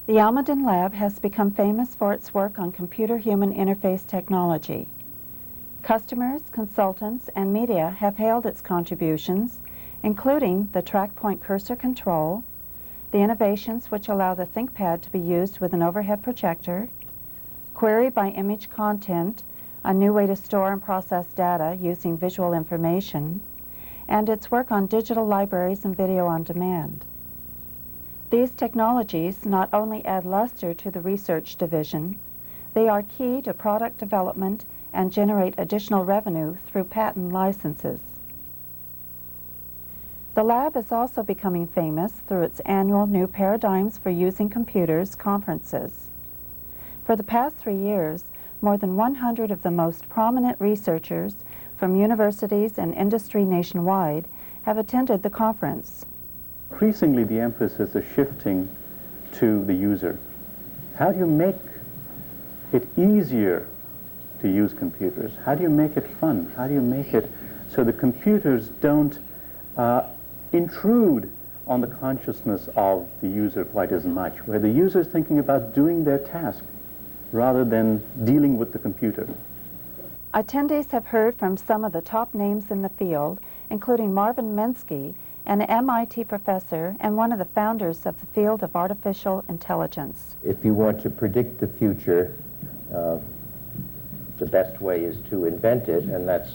The Almaden Lab has become famous for its work on computer-human interface technology. Customers, consultants, and media have hailed its contributions, including the track-point cursor control, the innovations which allow the ThinkPad to be used with an overhead projector, query by image content, a new way to store and process data using visual information, and its work on digital libraries and video on demand. These technologies not only add luster to the research division, they are key to product development and generate additional revenue through patent licenses. The lab is also becoming famous through its annual New Paradigms for Using Computers conferences. For the past 3 years, more than 100 of the most prominent researchers from universities and industry nationwide have attended the conference. Increasingly, the emphasis is shifting to the user. How do you make it easier to use computers? How do you make it fun? How do you make it so the computers don't intrude on the consciousness of the user quite as much, where the user is thinking about doing their task rather than dealing with the computer? Attendees have heard from some of the top names in the field, including Marvin Minsky, an MIT professor and one of the founders of the field of artificial intelligence. If you want to predict the future, the best way is to invent it, and that's,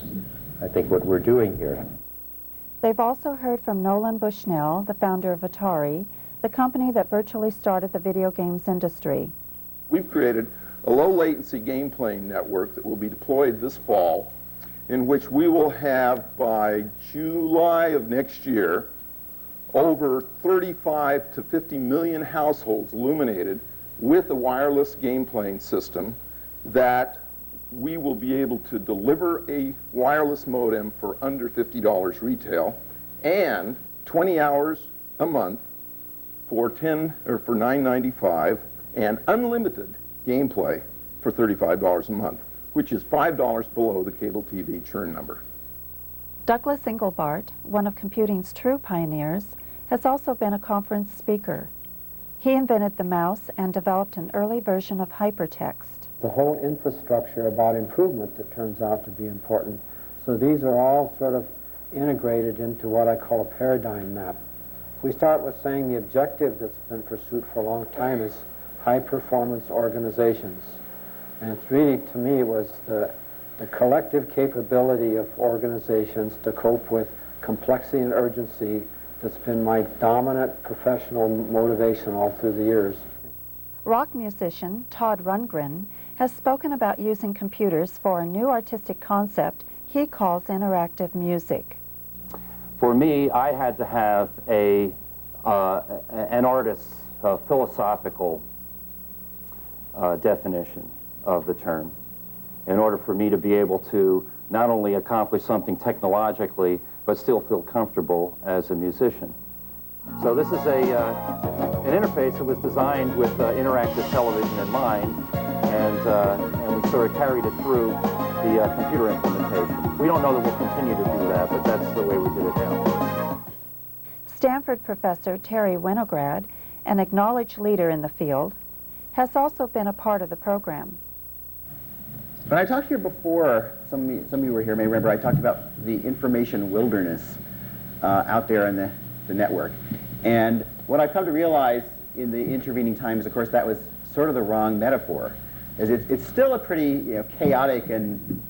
I think, what we're doing here. They've also heard from Nolan Bushnell, the founder of Atari, the company that virtually started the video games industry. We've created a low-latency game playing network that will be deployed this fall, in which we will have, by July of next year, over 35 to 50 million households illuminated with a wireless game playing system that we will be able to deliver a wireless modem for under $50 retail and 20 hours a month for $9.95 and unlimited gameplay for $35 a month, which is $5 below the cable TV churn number. Douglas Engelbart, one of computing's true pioneers, has also been a conference speaker. He invented the mouse and developed an early version of hypertext. The whole infrastructure about improvement that turns out to be important. So these are all sort of integrated into what I call a paradigm map. We start with saying the objective that's been pursued for a long time is high-performance organizations. And it's really, to me, it was the collective capability of organizations to cope with complexity and urgency that's been my dominant professional motivation all through the years. Rock musician Todd Rundgren has spoken about using computers for a new artistic concept he calls interactive music. For me, I had to have an artist's philosophical definition of the term in order for me to be able to not only accomplish something technologically, but still feel comfortable as a musician. So this is an interface that was designed with interactive television in mind, and we sort of carried it through the computer implementation. We don't know that we'll continue to do that, but that's the way we did it now. Stanford professor Terry Winograd, an acknowledged leader in the field, has also been a part of the program. When I talked here before, some of you were here may remember, I talked about the information wilderness out there in the network. And what I've come to realize in the intervening time is, of course, that was sort of the wrong metaphor. As it's still a pretty chaotic and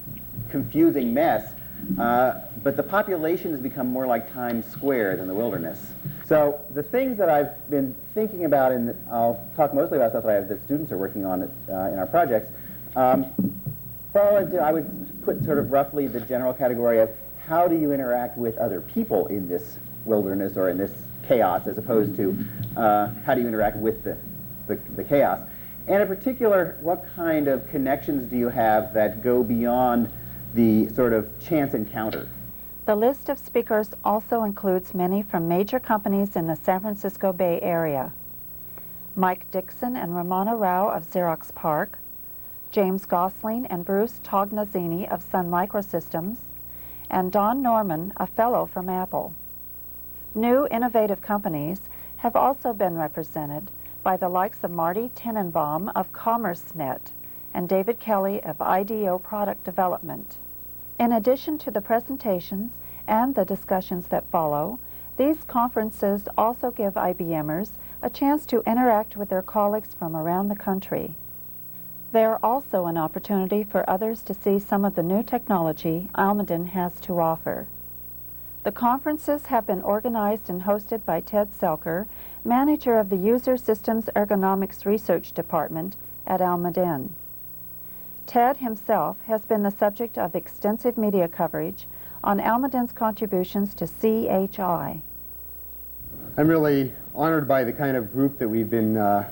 confusing mess, but the population has become more like Times Square than the wilderness. So the things that I've been thinking about, and I'll talk mostly about stuff that students are working on in our projects, I would put sort of roughly the general category of how do you interact with other people in this wilderness or in this chaos, as opposed to how do you interact with the chaos. And in particular, what kind of connections do you have that go beyond the sort of chance encounter? The list of speakers also includes many from major companies in the San Francisco Bay Area. Mike Dixon and Ramana Rao of Xerox PARC, James Gosling and Bruce Tognazzini of Sun Microsystems, and Don Norman, a fellow from Apple. New innovative companies have also been represented, by the likes of Marty Tenenbaum of CommerceNet and David Kelly of IDEO Product Development. In addition to the presentations and the discussions that follow, these conferences also give IBMers a chance to interact with their colleagues from around the country. They are also an opportunity for others to see some of the new technology Almaden has to offer. The conferences have been organized and hosted by Ted Selker, manager of the User Systems Ergonomics Research Department at Almaden. Ted himself has been the subject of extensive media coverage on Almaden's contributions to CHI. I'm really honored by the kind of group that we've been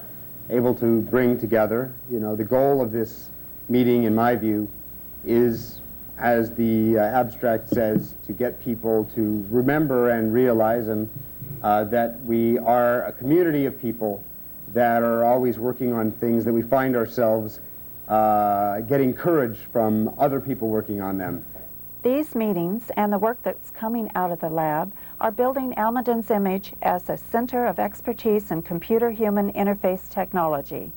able to bring together. You know, the goal of this meeting, in my view, is, as the abstract says, to get people to remember and realize that we are a community of people that are always working on things that we find ourselves getting courage from other people working on them. These meetings and the work that's coming out of the lab are building Almaden's image as a center of expertise in computer-human interface technology.